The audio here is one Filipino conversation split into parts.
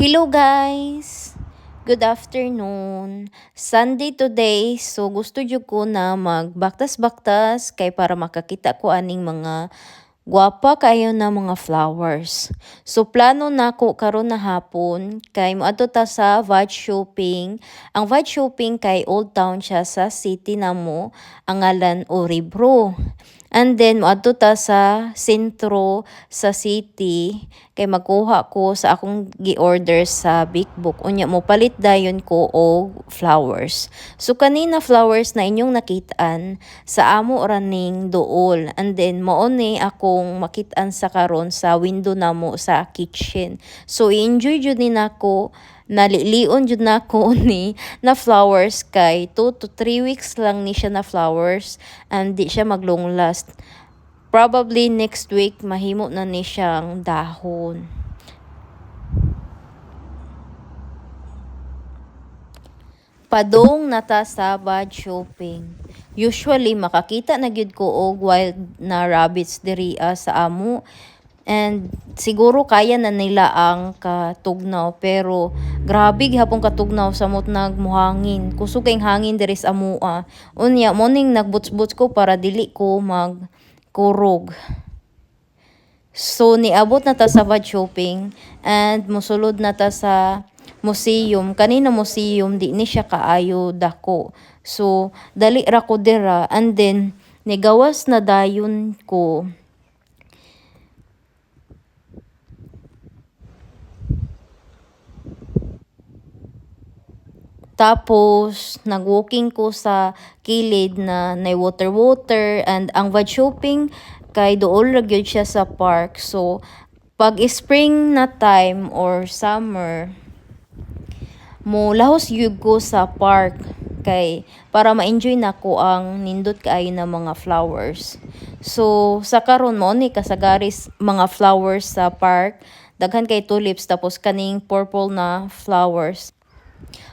Hello guys! Good afternoon. Sunday today, so gusto jud ko na magbaktas-baktas kay para makakita ko aning mga gwapa kayo na mga flowers. So plano nako karon na hapon kay moadto ta sa Vag Shopping. Ang Vag Shopping kay Old Town siya sa city namo, ang ngalan Oribro. And then, moadto ta sa sentro sa city, kay magkuha ko sa akong gi-order sa Big Book. Unya, mo palit dayon ko og flowers. So, kanina flowers na inyong nakitaan sa amo raning dool. And then, mauni akong makitaan sa karon sa window namo sa kitchen. So, i-enjoy jud ni nako nalilion jud nako ni na flowers kay 2 to 3 weeks lang ni siya na flowers and di siya maglong last. Probably next week mahimo na ni siyang dahon. Padong nata sa Bad Shopping. Usually makakita na gyud ko og wild na rabbits diri sa amo. And siguro kaya na nila ang katugnaw pero grabe gihapon katugnaw samot nagmuhangin. Kusog kayong hangin diri sa amua. Unya morning nagbuts-buts ko para dili ko magkurog. So niabot na ta sa Bad Shopping and mosulod na ta sa museum. Kanina museum di ni siya kaayo dako. So dali ra ko dira and then nigawas na dayon ko. Tapos, nag-walking ko sa kilid na nay water and ang Vag Shopping kay dool ra gyud siya sa park. So, pag spring na time or summer, mo lahos gyud ko sa park kay para ma-enjoy nako ang nindot kaayo na mga flowers. So, sa karon mo ni kasagaris mga flowers sa park, daghan kay tulips tapos kaning purple na flowers.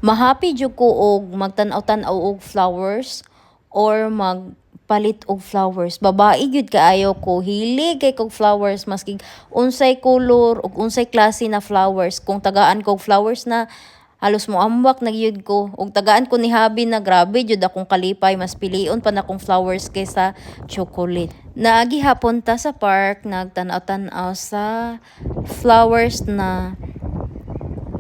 Mahappy jud ko og magtan-aw-tan-aw og flowers or magpalit og flowers. Babae gyud kaayo ko, hilig kay kog flowers maski unsay color ug unsay klase na flowers. Kung tagaan kog flowers na halos mo ambak na gyud ko ug tagaan ko ni habi na grabe jud akong kalipay mas pilion pa na kong flowers kaysa chocolate. Naagi hapon ta sa park nagtan-aw-tan-aw sa flowers na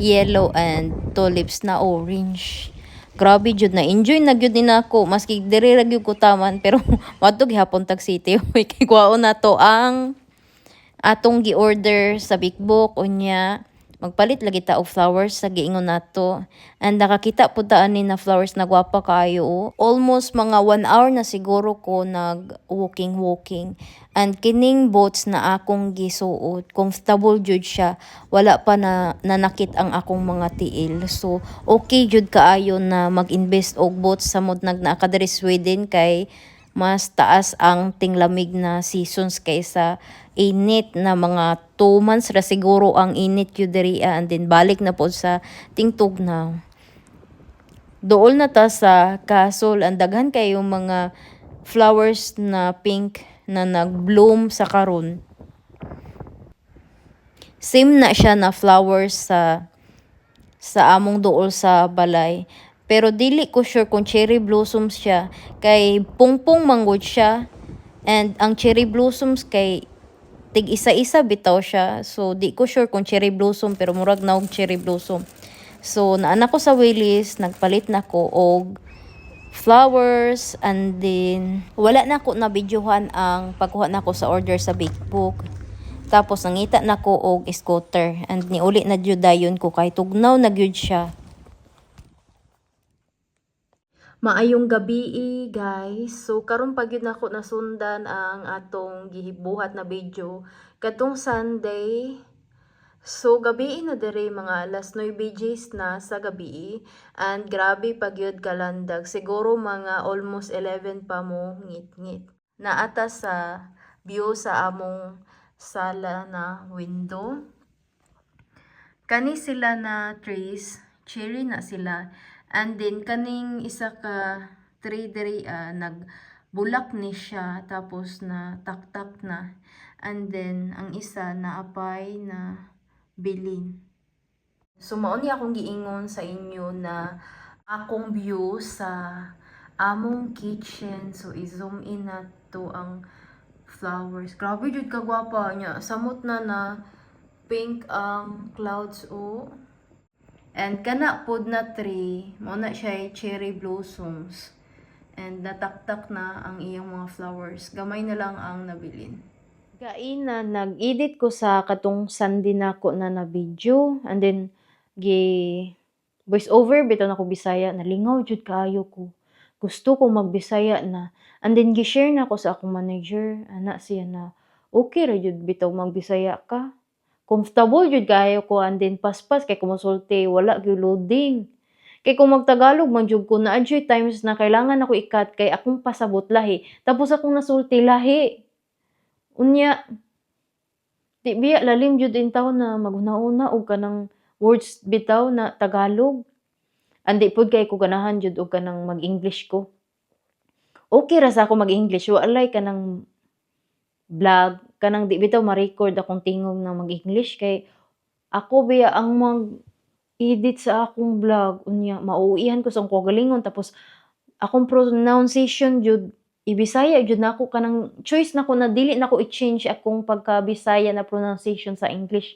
yellow and tulips na orange. Grabe jud na enjoy na gyud din ako maski diri ra gyud ko taman pero madto gihapon tag city kay kuwaon na to ang atong gi-order sa Big Book unya magpalit lagi ta og flowers sa giingon nato and nakakita pud ta ani na flowers na gwapa kaayo almost mga 1 hour na siguro ko nag walking and kining boots na akong gisuot comfortable jud siya wala pa na nanakit ang akong mga tiil so okay jud kaayo na mag-invest og boots samod naa ka diri Sweden kay mas taas ang tinglamig na seasons kaysa init na mga 2 months ra siguro ang init yun diri and then balik na po sa tingtugnaw. Dool na ta sa Castle ang daghan kayo mga flowers na pink na nag-bloom sa karon. Same na siya na flowers sa among duol sa balay. Pero dili ko sure kung cherry blossoms siya kay pungpong manggod siya and ang cherry blossoms kay tig isa-isa bitaw siya. So di ko sure kung cherry blossom pero murag na og cherry blossom. So naana ko sa Willis, nagpalit na ko og flowers and then wala na ko na videohan ang pagkuha nako sa order sa Big Book. Tapos nangita na ko og scooter and niuli na jud dayon ko kay tugnaw na gyud siya. Maayong gabi guys. So karon pa gyud nako nasundan ang atong gihibuhat na video katong Sunday. So gabi na diri mga alas 9 BGs na sa gabi and grabe pa gyud kalandag. Siguro mga almost 11 pa mo ngit-ngit. Naata sa view sa among sala na window. Kani sila na trees, cherry na sila. And then kaning isa ka tree diri nagbulak ni siya tapos na taktak na. And then ang isa naapay na bilin. So mao ni akong giingon sa inyo na akong view sa among kitchen. So i-zoom in na to ang flowers. Grabe jud ka gwapa niya. Samot na pink ang clouds o. And kana pod na tree, mo na siya ay cherry blossoms. And nataktak na ang iyang mga flowers. Gamay na lang ang nabilin. Kaina, nag-edit ko sa katong Sunday nako na video. And then, voice over, bitaw na ko Bisaya. Nalingaw jud kaayo ko. Gusto ko magbisaya na. And then, gi-share na ko sa akong manager. Ana siya na, okay ra jud bitaw magbisaya ka. Comfortable jud kaayo ko. And then, paspas kay kumusulti, wala gyud loading. Kay kung magtagalog man jud ko na adjust times na kailangan ako ikat kay akong pasabot lahi. Tapos akong nasulti lahi. Unya, di biya lalim jud intaw na maghuna-una og kanang words bitaw na Tagalog. Andi pud kay ko ganahan jud og kanang mag-English ko. Okay ra sa ako mag-English, walay kanang vlog, kanang di bitaw ma-record akong tingog na mag-English kay ako biya ang mag-edit sa akong vlog. Unya, mauuihan ko sa akong kagalingon tapos akong pronunciation jud Ibisaya jud nako kanang choice nako na dili nako i-change akong pagka-Bisaya na pronunciation sa English.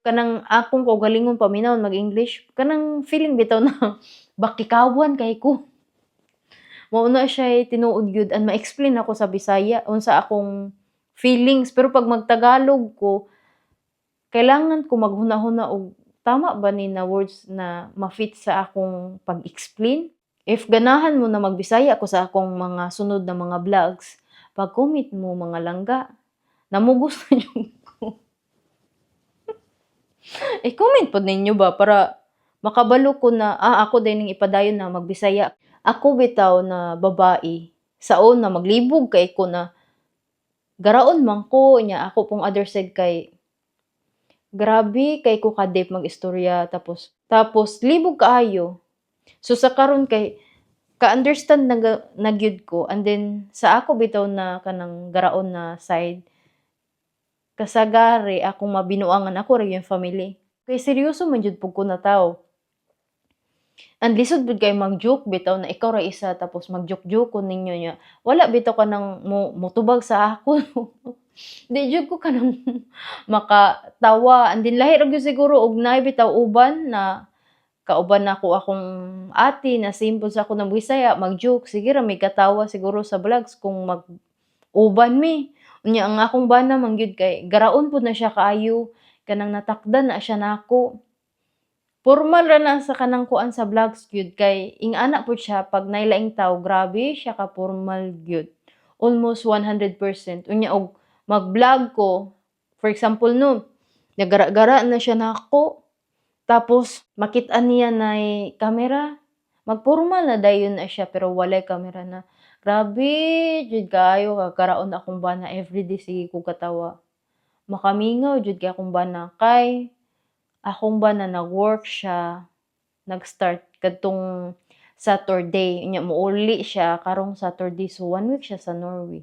Kanang akong kaugalingon paminawon mag-English, kanang feeling bitaw na bakikawan kay ko. Mao na siya'y tinuod gyud and ma-explain ako sa Bisaya unsa akong feelings. Pero 'pag magtagalog ko, kailangan ko maghuna-huna og tama ba ni na words na ma-fit sa akong pag-explain. If ganahan mo na magbisaya ko sa akong mga sunod na mga vlogs, pag-comment mo mga langga. Namugos na jud ko. I-comment pod ninyo ba para makabalo ko na ako din ning ipadayon na magbisaya. Ako bitaw na babae, saon na maglibog kay ko na garaon man ko nya ako pong other side kay grabe kay ko ka-deep mag-istorya tapos libog kaayo. So sa karon kay ka-understand na gyud ko and then sa ako bitaw na kanang garaon na side kasagari akong mabinuangan ako ra yung family. Kay seryoso man jud pud ko na tawo. And lisod pud kay mag-joke bitaw na ikaw ra isa tapos mag-joke-joke ko ninyo nya. Wala bitaw ka nang motubag sa ako. Di jud ko kanang makatawa and then lahi ra gyud siguro og naay bitaw uban na kauban nako akong ate na same pud sa ako na Bisaya mag-joke sige ra may katawa siguro sa vlogs kung mag-uban mi. Unya ang akong bana man gyud kay garaon pud na siya kaayo kanang natakdan na siya nako. Formal ra na sa kanang kuan sa vlogs gyud kay ing-ana pud siya pag nailaing tawo grabe siya ka formal gyud. Almost 100%. Unya og mag-vlog ko for example no nagara-gara na siya nako. Tapos makit-an niya nay kamera, magpormal na dayon na siya pero walay kamera na. Grabe jud kaayo kagaraon akong bana everyday sige ko katawa. Makamingaw jud kay akong bana kay akong bana nag-work siya, nag-start kadtong Saturday, nya mouli siya karong Saturday so 1 week siya sa Norway.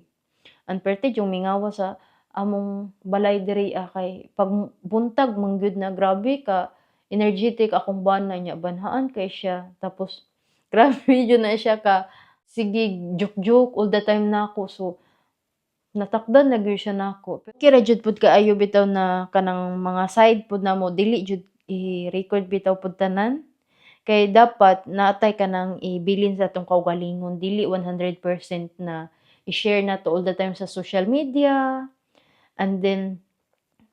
Ang perte yung mingawa sa among balay diri kay pag buntag man gyud na grabe ka energetic akong bana niya banhaan kay siya tapos grabe jud na siya ka sige joke-joke all the time nako so natakdan na gyud siya nako. Kira jud pud kaayo bitaw na kanang mga side pud namo dili jud i-record bitaw pud tanan kay dapat naatay ka nang ibilin sa atong kaugalingon dili 100% na i-share na to all the time sa social media and then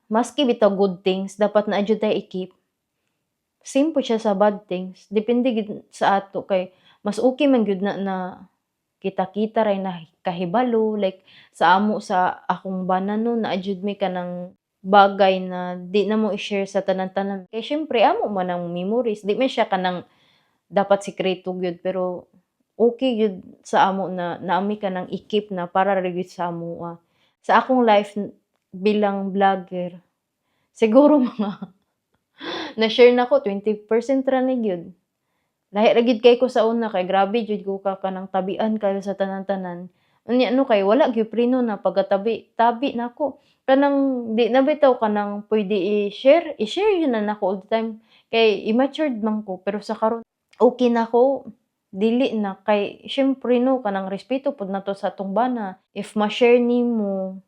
maski bitaw good things dapat na jud tay i-keep. Same po siya sa bad things. Depende gid sa ato kay mas okay man gyud na kita-kita ray na kahibalo like sa amo sa akong bana no naa jud mi kanang bagay na di na mo i-share sa tanan-tanan. Kay syempre amo man ang memories. Di man siya kanang dapat sikreto gyud pero okay gyud sa amo na naami ka nang i-keep na para ra gyud sa amo. Sa akong life bilang vlogger, siguro mga na-share nako 20% ra ni gyud. Lahi ra gyud kay ko sa una kay grabe jud ko ka kanang tabian kayo sa tanan-tanan. Unya ano kay wala gyud preno na pagkatabi nako. Kanang di na bitaw kanang pwede i-share yun na nako all the time. Kay imatured man ko pero sa karon okay na ko. Dili na kay siyempre no kanang respeto pud nato sa atong bana. If ma-share nimo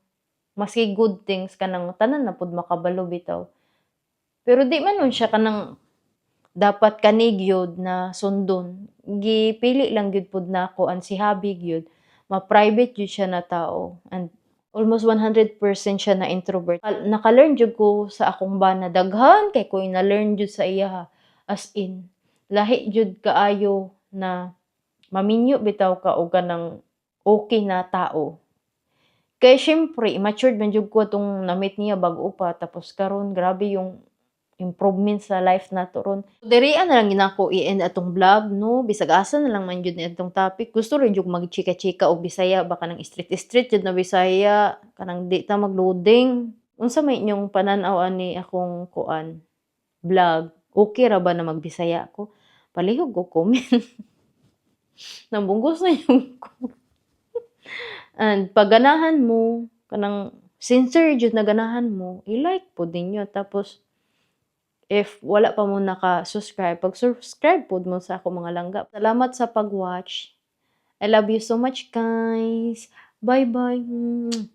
maski good things kanang tanan na pud makabalo bitaw. Pero di man nun siya kanang dapat kani gyud na sundon. Gipili lang gyud pud nako and si hubby gyud ma-private gyud siya na tao and almost 100% siya na introvert. Naka-learn jud ko sa akong bana daghan kay ko na-learn jud sa iya ha. As in lahi jud kaayo na maminyo bitaw ka og kanang okay na tao. Kay siyempre matured man jud ko tong na-meet niya bag-o pa tapos karon grabe yung improvement sa life nato ron. Dirian na lang gid ako i-end atong vlog no, bisag asa na lang man jud ni atong topic. Gusto rin jud magchika-chika og Bisaya baka nang street jud na Bisaya, kanang di ta mag-loading. Unsa may inyong panan-aw ani akong kuan vlog? Okay ra ba na magbisaya ko? Palihog og comment. Nambunggos na yung and pag ganahan mo, kanang sincere jud na ganahan mo, i-like po ninyo. Tapos, if wala pa mo naka-subscribe, pag-subscribe po mo sa ako mga langga. Salamat sa pag-watch. I love you so much, guys. Bye-bye.